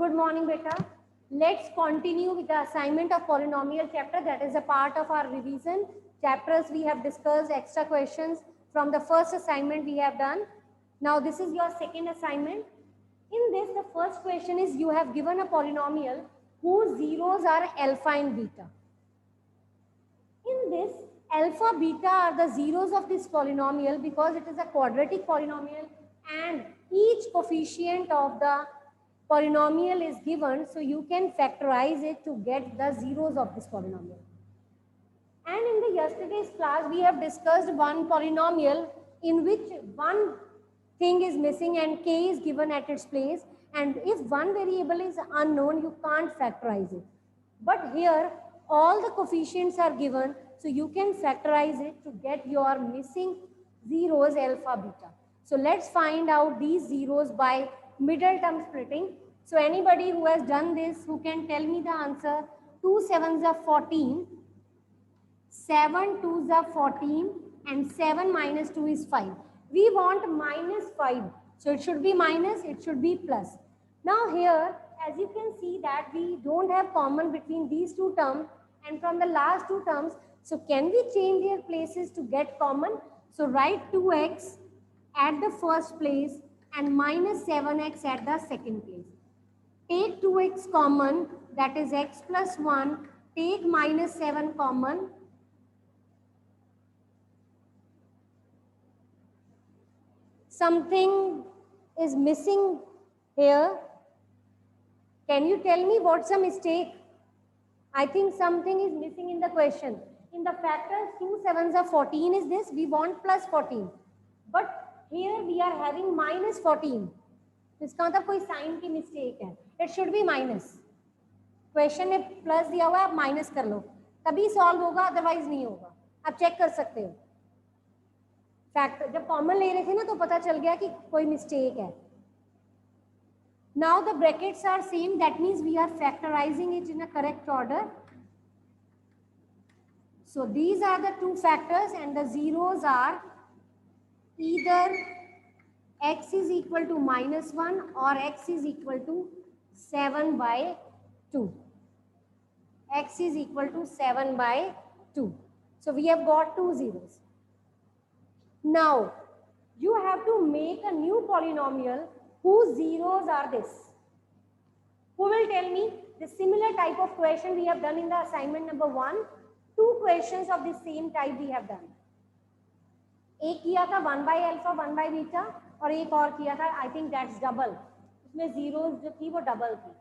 Good morning, beta. Let's continue with the assignment of polynomial chapter. That is a part of our revision chapters. We have discussed extra questions from the first assignment we have done. Now this is your second assignment. In this, the first question is you have given a polynomial whose zeros are alpha and beta. In this, alpha, beta are the zeros of this polynomial because it is a quadratic polynomial and each coefficient of the polynomial is given, so you can factorize it to get the zeros of this polynomial. And in the yesterday's class, we have discussed one polynomial in which one thing is missing and k is given at its place, and if one variable is unknown, you can't factorize it. But here, all the coefficients are given, so you can factorize it to get your missing zeros alpha, beta. So let's find out these zeros by middle term splitting. So anybody who has done this, who can tell me the answer? 2 7s are 14, 7 2s are 14, and 7 minus 2 is 5. We want minus 5. So it should be minus, it should be plus. Now here, as you can see that we don't have common between these two terms and from the last two terms. So can we change their places to get common? So write 2x at the first place and minus 7x at the second place. Take 2x common, that is x plus 1. Take minus 7 common. Something is missing here. Can you tell me what's the mistake? I think something is missing in the question. In the factors, 2 7s are 14 is this. We want plus 14. But here we are having minus 14. इसका मतलब कोई sign की mistake है. It should be minus. Question में plus दिया हुआ है, आप माइनस कर लो, तभी सॉल्व होगा, अदरवाइज नहीं होगा. आप चेक कर सकते हो. फैक्टर जब कॉमन ले रहे थे ना तो पता चल गया कि कोई मिस्टेक है. Now the brackets are same. That means we are factorizing it in a correct order. So these are the two factors and the zeros are either x is equal to minus 1 or x is equal to 7 by 2. X is equal to 7 by 2. So we have got two zeros. Now you have to make a new polynomial whose zeros are this. Who will tell me? The similar type of question we have done in the assignment number 1. Two questions of the same type we have done. एक किया था 1 by alpha 1 by beta और एक और किया था I think that's double. उसमें zeros जो थी वो double थी.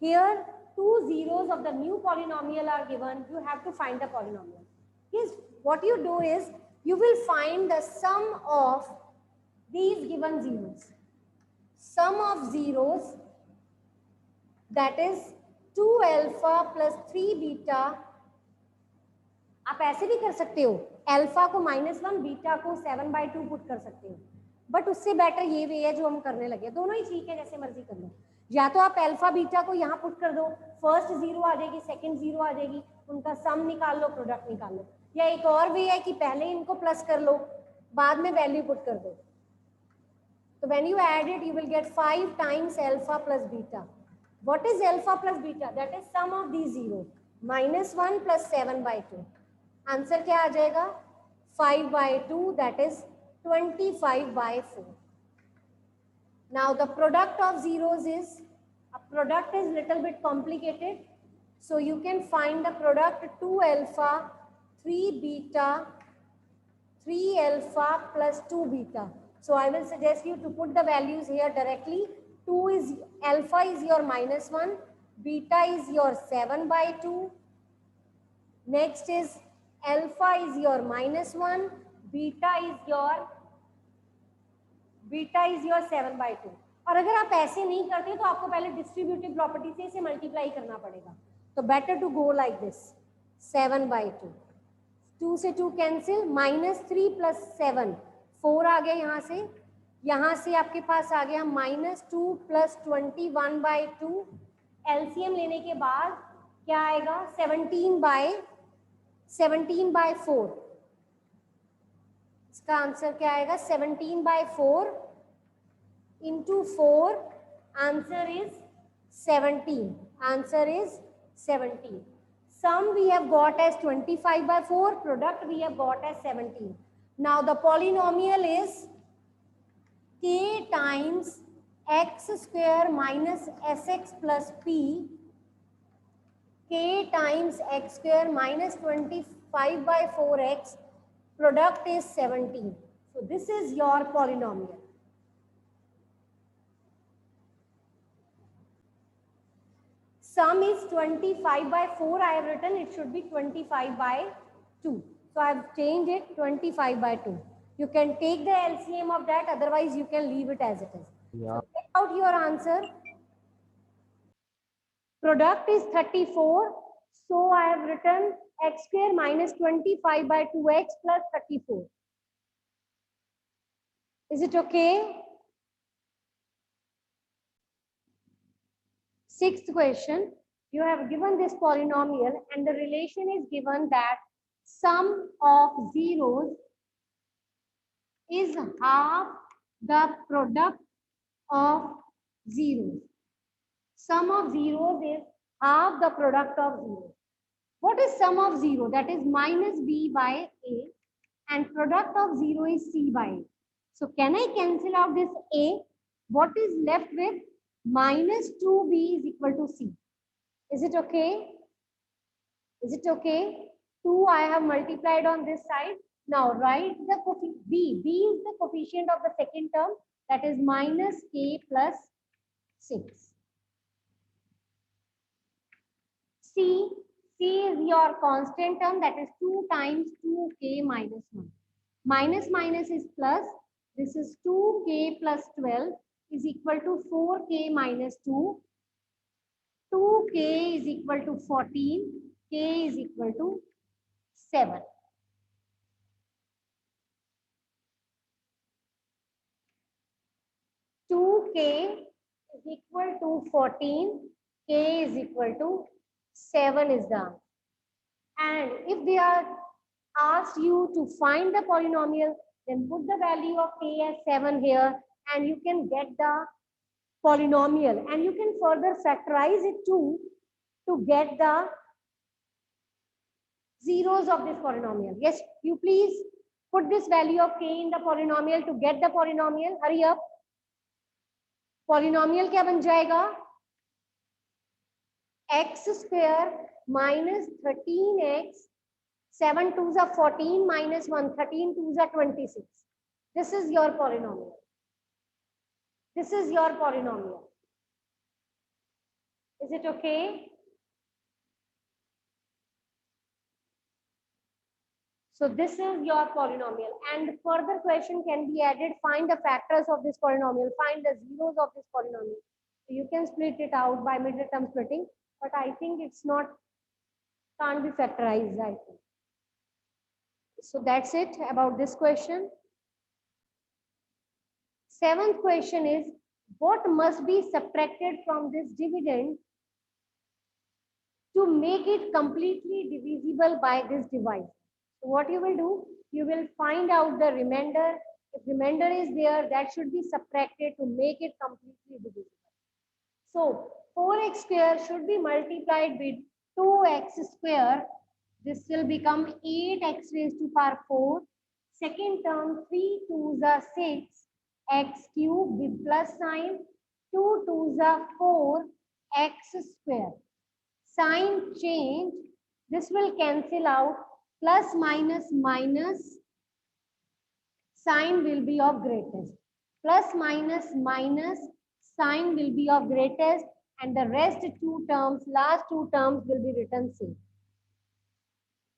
Here two zeros of the new polynomial are given. You have to find the polynomial. Yes, what you do is you will find the sum of these given zeros. Sum of zeros, that is 2 alpha plus 3 beta. आप ऐसे भी कर सकते हो, alpha को -1, beta को 7/2 put कर सकते हो, बट उससे बेटर ये वे है जो हम करने लगे. दोनों ही ठीक है, जैसे मर्जी कर लो. या तो आप अल्फा बीटा को यहाँ पुट कर दो, फर्स्ट जीरो आ जाएगी, सेकंड जीरो आ जाएगी, उनका सम निकाल लो, प्रोडक्ट निकाल लो. या एक और वे है कि पहले इनको प्लस कर लो, बाद में वैल्यू पुट कर दो. So when you add it, you will get 5 times alpha plus beta. What is alpha plus beta? That is sum of these zeros. -1 plus 7/2. Answer क्या आ जाएगा? 5/2. That is 25/4. Now the product of zeros is, a product is little bit complicated. So you can find the product 2 alpha, 3 beta, 3 alpha plus 2 beta. So I will suggest you to put the values here directly. 2 is alpha is your -1, beta is your 7/2. Next is alpha is your -1, beta is your 7/2. और अगर आप ऐसे नहीं करते तो आपको पहले distributive property से इसे मल्टीप्लाई करना पड़ेगा. तो better to go like this, 7/2. 2 से 2 कैंसिल, -3 plus 7, 4 आ गया. यहाँ से आपके पास आ गया -2 plus 21/2. एलसीएम लेने के बाद क्या आएगा? 17/4. इसका आंसर क्या आएगा? 17/4 into 4. Answer is 17. Answer is 17. Sum we have got as 25 by 4. Product we have got as 17. Now the polynomial is k times x square minus sx plus p, k times x square minus 25 by 4x, product is 17. So this is your polynomial. Sum is 25 by 4. I have written it should be 25 by 2. So I have changed it 25 by 2. You can take the LCM of that, otherwise you can leave it as it is. Yeah. So check out your answer. Product is 34. So I have written x square minus 25 by 2x plus 34. Is it okay? Sixth question. You have given this polynomial and the relation is given that sum of zeros is half the product of zeros. Sum of zeros is half the product of zeros. What is sum of zero? That is minus b by a, and product of zero is c by a. So can I cancel out this a? What is left with? Minus 2b is equal to c. Is it okay? Is it okay? 2 I have multiplied on this side. Now write the b. B is the coefficient of the second term, that is minus k plus 6. C is your constant term, that is 2 times 2k minus 1. Minus minus is plus. This is 2k plus 12 is equal to 4k minus 2. 2k is equal to 14. K is equal to 7. Two k is equal to 14. K is equal to 7 is the answer. And if they are asked you to find the polynomial, then put the value of k as 7 here and you can get the polynomial, and you can further factorize it too to get the zeros of this polynomial. Yes, you please put this value of k in the polynomial to get the polynomial. Hurry up. Polynomial क्या बन जाएगा? X square minus 13x, 7 2s are 14 minus 1, 13 2s are 26. This is your polynomial. This is your polynomial. Is it okay? So this is your polynomial, and further question can be added. Find the factors of this polynomial, find the zeros of this polynomial. So you can split it out by middle term splitting, but I think it's not, can't be factorized, I think. So that's it about this question. Seventh question is, what must be subtracted from this dividend to make it completely divisible by this divisor? So what you will do, you will find out the remainder. If remainder is there, that should be subtracted to make it completely divisible. So 4x square should be multiplied with 2x square. This will become 8x raised to power 4. Second term, 3 2s are 6, x cube with plus sign, 2 2s are 4, x square. Sign change, this will cancel out, plus minus minus, sign will be of greatest. Plus minus minus, sign will be of greatest, and the rest two terms, last two terms will be written same.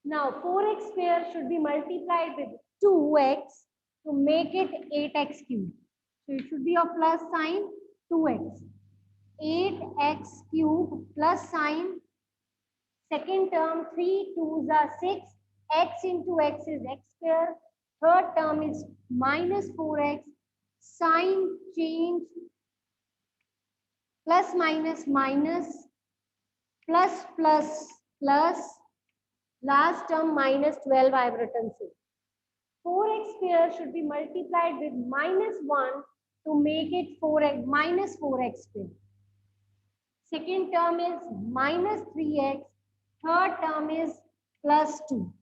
Now 4x square should be multiplied with 2x to make it 8x cube. So it should be of plus sign 2x. 8x cube plus sign, second term 3 2s are 6, x into x is x square, third term is minus 4x, sign change, plus minus minus, plus plus plus, last term minus 12 I have written so. 4x square should be multiplied with minus 1 to make it 4x minus 4x square. Second term is minus 3x. Third term is plus 2.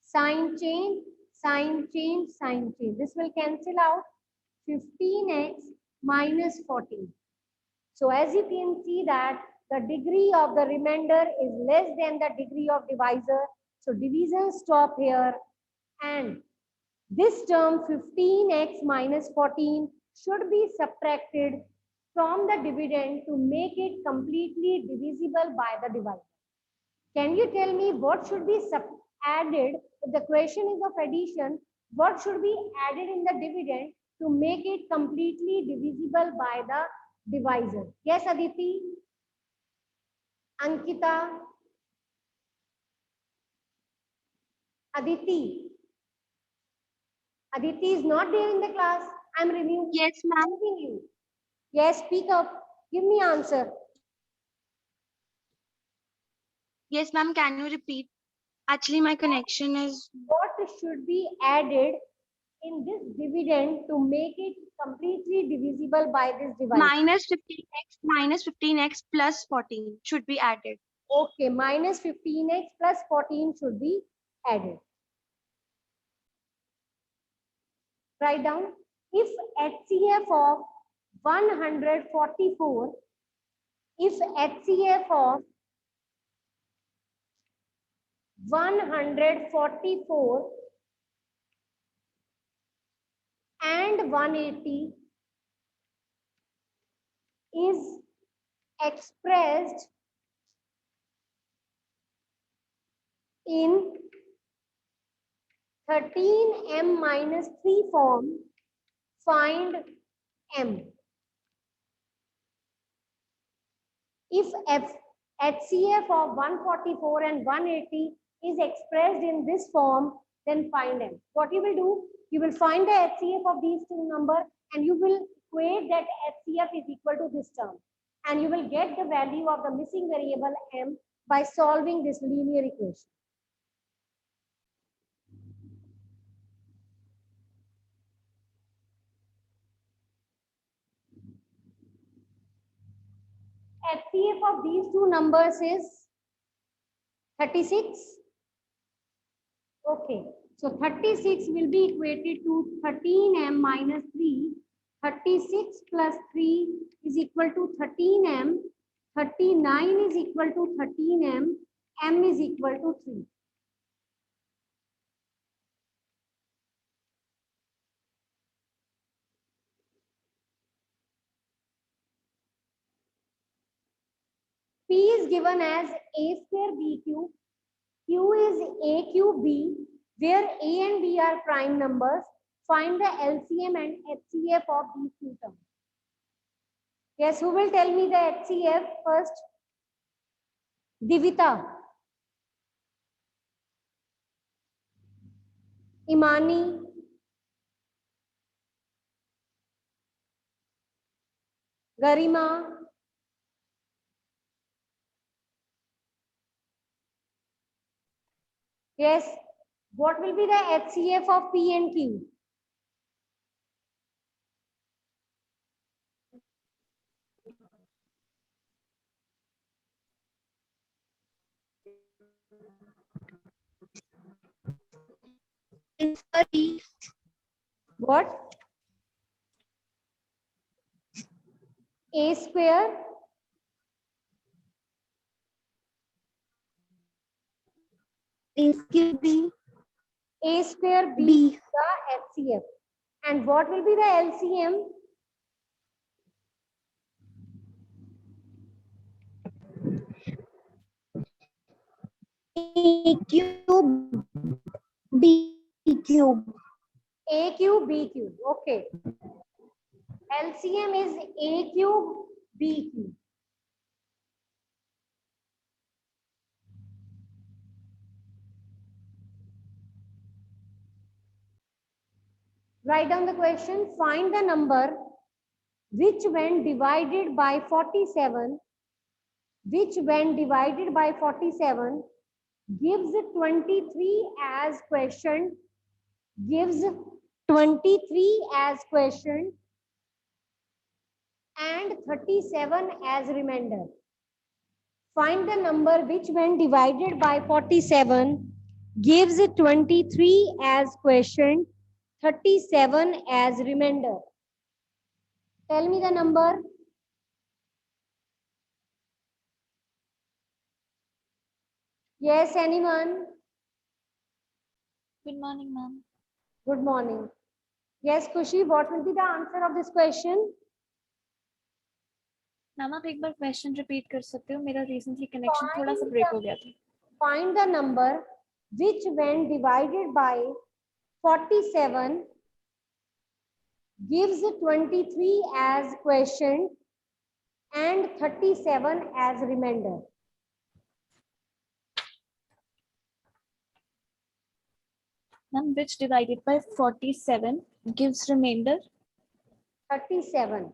Sign change, sign change, sign change. This will cancel out 15x minus 14. So as you can see that the degree of the remainder is less than the degree of divisor. So division stop here, and this term 15x minus 14 should be subtracted from the dividend to make it completely divisible by the divisor. Can you tell me what should be added? If the question is of addition, what should be added in the dividend to make it completely divisible by the divisor? Yes, Aditi? Ankita? Aditi? Aditi is not there in the class. I'm reviewing. Yes, ma'am. You. Yes, speak up. Give me answer. Yes, ma'am. Can you repeat? Actually, my connection is. What should be added in this dividend to make it completely divisible by this divisor? Minus 15x plus 14 should be added. Okay, minus 15x plus 14 should be added. Write down. If HCF of 144, if HCF of 144 and 180 is expressed in 13m minus 3 form, find m. If HCF of 144 and 180 is expressed in this form, then find m. What you will do, you will find the HCF of these two numbers and you will equate that HCF is equal to this term. And you will get the value of the missing variable m by solving this linear equation. HCF of these two numbers is 36. Okay, so 36 will be equated to 13m minus 3. 36 plus 3 is equal to 13m. 39 is equal to 13m. M is equal to 3. P is given as a square b cube. Q is a cube b, where a and b are prime numbers. Find the LCM and HCF of these two terms. Yes, who will tell me the HCF first? Divita. Imani. Garima. Yes. What will be the HCF of P and Q? What? A square. A square B. A square B is the HCF. And what will be the LCM? A cube B cube. A cube, B cube. Okay. LCM is A cube, B cube. Write down the question. Find the number which when divided by 47, gives 23 as question, gives 23 as question and 37 as remainder. Find the number which when divided by 47 gives 23 as quotient, 37 as remainder. Tell me the number. Yes, anyone? Good morning, ma'am. Good morning. Yes, Kushi, what will be the answer of this question? Ma'am आप एक बार question repeat कर सकते हो, मेरा recently connection थोड़ा सा break हो गया था. Find the number which when divided by 47 gives 23 as quotient and 37 as remainder. Ma'am, which divided by 47 gives remainder? 37.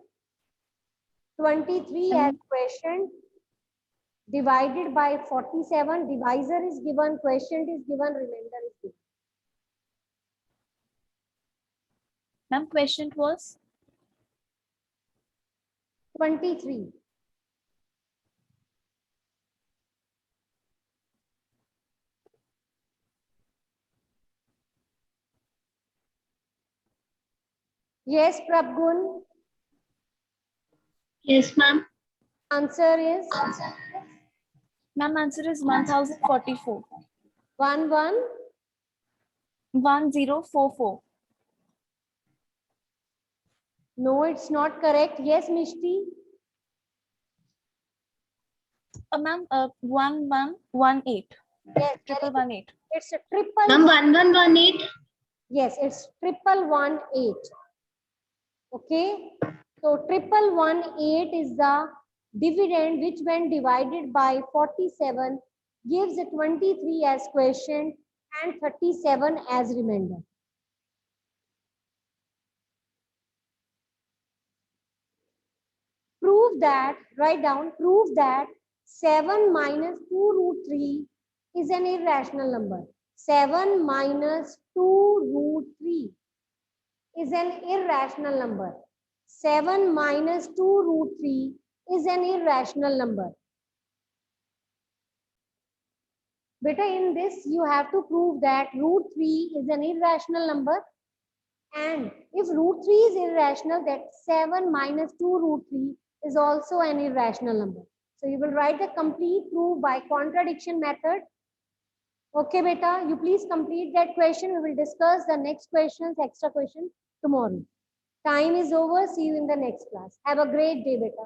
23 as quotient divided by 47. Divisor is given, quotient is given, remainder is given. Ma'am, quotient was 23. Yes, Prabgun. Yes, ma'am. Answer is ma'am, answer is 1044. 1044. No, it's not correct. Yes, Mishti. Ma'am, 1118. Yes, Triple 18. it's a triple. Ma'am, 1118. Yes, it's 1118. Okay. So 1118 is the dividend which when divided by 47 gives 23 as quotient and 37 as remainder. Prove that, write down, prove that 7 minus 2 root 3 is an irrational number. 7 minus 2 root 3 is an irrational number. 7 minus 2 root 3 is an irrational number. Beta, in this you have to prove that root 3 is an irrational number, and if root 3 is irrational, that 7 minus 2 root 3 is also an irrational number. So you will write the complete proof by contradiction method. Okay, beta, you please complete that question. We will discuss the next questions, extra questions tomorrow. Time is over. See you in the next class. Have a great day, beta.